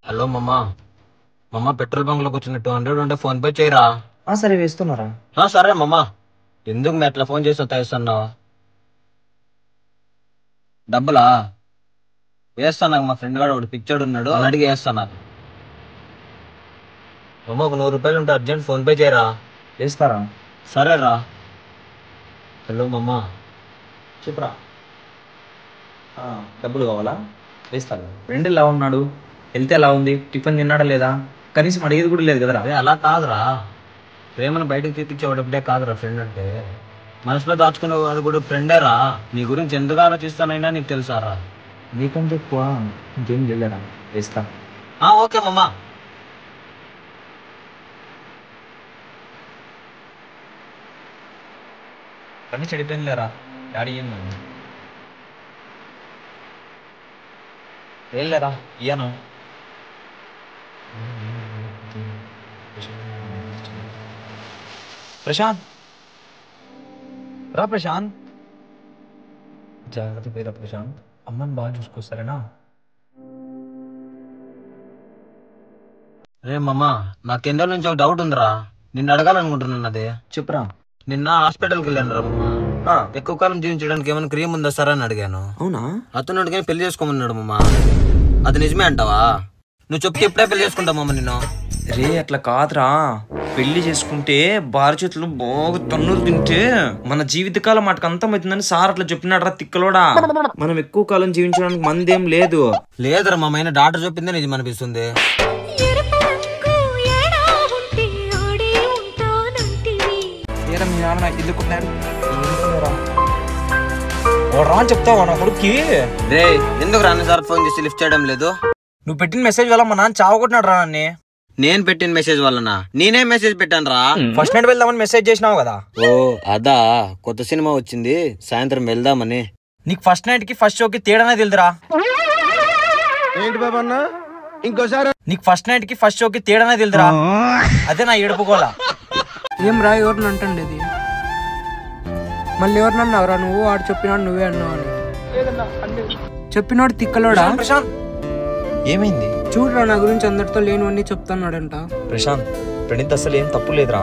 Hello మమ్మా. మమ్మా petrol bunk లోకి వచ్చిన 200 ఉంటే ఫోన్ పే చేయరా. సరే వేస్తున్నారా? సరే మమ్మా. ఎందుకు మీ అట్లా ఫోన్ చేసి వస్తాయిస్తున్నావు? డబ్బులా వేస్తాను. మా ఫ్రెండ్ గారు ఒకటి పిక్చర్ ఉన్నాడు, అడిగి వేస్తాను. మమ్మ ఒక 100 రూపాయలు ఉంటే అర్జెంట్ ఫోన్ పే చేయరా. వేస్తారా? సరేరా. హలో మమ్మా. చెప్పురా. డబ్బులు కావాలా? వేస్తాను. ఫ్రెండ్ ఎలా ఉన్నాడు? హెల్త్ ఎలా ఉంది? టిఫిన్ తిన్నాడా లేదా? కనీసం అడిగేది కూడా లేదు కదరా. అదే అలా కాదురా, ప్రేమను బయటకు తీపిచ్చేవాడే కాదురా ఫ్రెండ్ అంటే. మనసులో దాచుకునే వాడు కూడా ఫ్రెండేరా. నీ గురించి ఎందుకు ఆలోచిస్తానైనా నీకు తెలుసారా? నీకంటే ఎక్కువ ఇంకేం చేయలేరా. వేస్తా. ఓకే మమ్మా. పని చెడిపోయింది లేరా. డాడీ ఏం లేరా ఇయ్యను. ప్రశాంత్ రా. ప్రశాంత్ జాగ్రత్త పేరా. ప్రశాంత్ అమ్మని బాగా చూసుకొస్తారేనా? రే మమ్మా, నాకెందో నుంచి ఒక డౌట్ ఉందిరా, నిన్ను అడగాలనుకుంటున్నాను. అదే చెప్పురా. నిన్న హాస్పిటల్కి వెళ్ళాను రా మమ్మా. ఎక్కువ కాలం జీవించడానికి ఏమైనా క్రీమ్ ఉందా సార్ అని అడిగాను. అవునా? అతను అడిగానే పెళ్లి చేసుకోమన్నాడు మమ్మా. అది నిజమే అంటావా? నువ్వు చెప్తే ఇప్పుడే పెళ్లి చేసుకుంటావు మమ్మ నిన్ను. రే అట్లా కాదురా. పెళ్లి చేసుకుంటే భార్య చేతులు బాగా తన్నులు తింటే మన జీవితకాలం అటుకు అంతమవుతుందని సార్ అట్లా చెప్పినాడు రా తిక్కలోడా. మనం ఎక్కువ కాలం జీవించడానికి మందేం లేదు. లేదురా మా మైన డాక్టర్ చెప్పిందే నిజం అనిపిస్తుంది. రా అని చెప్తావా నా కొడుక్కి? రే ఎందుకు రాని సార్ ఫోన్ చేసి లిఫ్ట్ చేయడం లేదు? నువ్వు పెట్టిన మెసేజ్ వల్ల మా నాన్న చావగొట్టినాడు రా నన్ను. నేను పెట్టిన మెసేజ్ వల్లనా? నేనే మెసేజ్ పెట్టాను రా. ఫస్ట్ నైట్ వెళ్దామని మెసేజ్ చేసినావు కదా. ఓ అదా, కొత్త సినిమా వచ్చింది సాయంత్రం వెళ్దామని. నీకు ఫస్ట్ నైట్ కి ఫస్ట్ షోకి తేడానే తెలుదురా. ఏంటి బాబా అన్న ఇంకోసారి? నీకు ఫస్ట్ నైట్ కి ఫస్ట్ షోకి తేడానే తెలుదురా. అదే నా ఏడుపుకోలా. ఏం రా ఎవరిని అంటండేది? మళ్ళీ ఎవరినన్నావురా నువ్వు? ఆడు చెప్పినాడు నువ్వే అన్నావు అని. చెప్పినాడు తిక్కలోడా. ప్రశాంత్ ఏమైంది? చూడరా నా గురించి అందరితో లేనివన్నీ చెప్తున్నాడంట. ప్రశాంత్ ప్రణీత్ అసలు ఏం తప్పు లేదురా.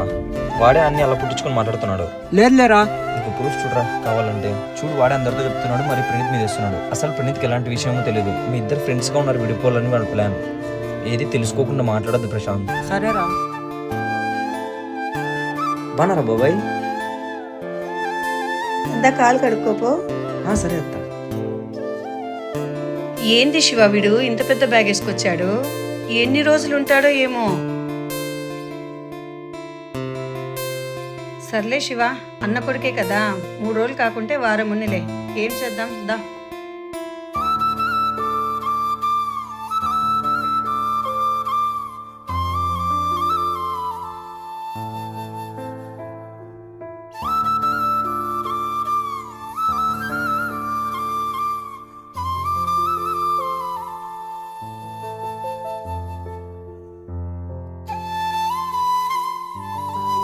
వాడే అన్ని అలా పుట్టించుకొని మాట్లాడుతున్నాడు. లేదులేరా. నీకు ప్రూఫ్ చూడరా కావాలంటే. చూడు వాడే అందరితో చెప్తున్నాడు, మరి ప్రణీత్ మీద ఇస్తున్నాడు. అసలు ప్రణీత్కి ఎలాంటి విషయమో తెలియదు. మీ ఇద్దరు ఫ్రెండ్స్ గా ఉన్నారు, విడిపోవాలని వాళ్ళ ప్లాన్. ఏది తెలుసుకోకుండా మాట్లాడద్దు ప్రశాంత్. సరేరా. బానారా బాబాయ్? కాలు కడుక్కోపో. సరే అత్త. ఏంది శివ వీడు ఇంత పెద్ద బ్యాగ్ వేసుకొచ్చాడు? ఎన్ని రోజులు ఉంటాడో ఏమో. సర్లే శివ, అన్న కొడుకే కదా, 3 రోజులు కాకుంటే వారం ఉన్నిలే. ఏం చేద్దాం దా.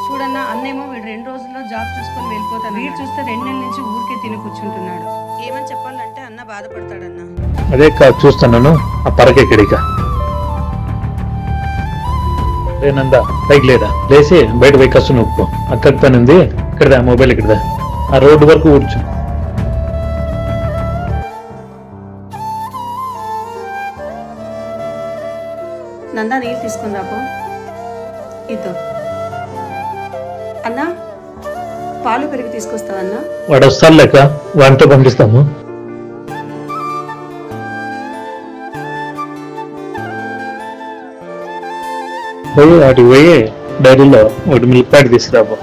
చూడన్నా, అన్నేమో వీడు 2 రోజుల్లో జాబ్ చూసుకొని వెళ్ళిపోతాను. వీడు చూస్తే 2 నెలల నుంచి ఊరికే తిని కూర్చుంటున్నాడు. ఏమని చెప్పాలంటే అన్న బాధపడతాడన్నా. అదే కాదు చూస్తున్నాను. ఆ పరకెక్కడిక నందా పైకి లేదా లేసి బయట పోయి కసు నొప్పు. అక్కడి పని ఉంది. ఇక్కడదా మొబైల్, ఇక్కడదా ఆ రోడ్డు వరకు కూర్చు. నందా నీళ్ళు తీసుకుని రాపో. ఇద్దో అన్నా, పాలు పెరిగి తీసుకొస్తావన్నా? వాడు వస్తాడు లేక వాడితో పంపిస్తాము. పోయి వాటికి పోయి డైరీలో ఒకటి మిల్క్ ప్యాక్ తీసుకురాబో.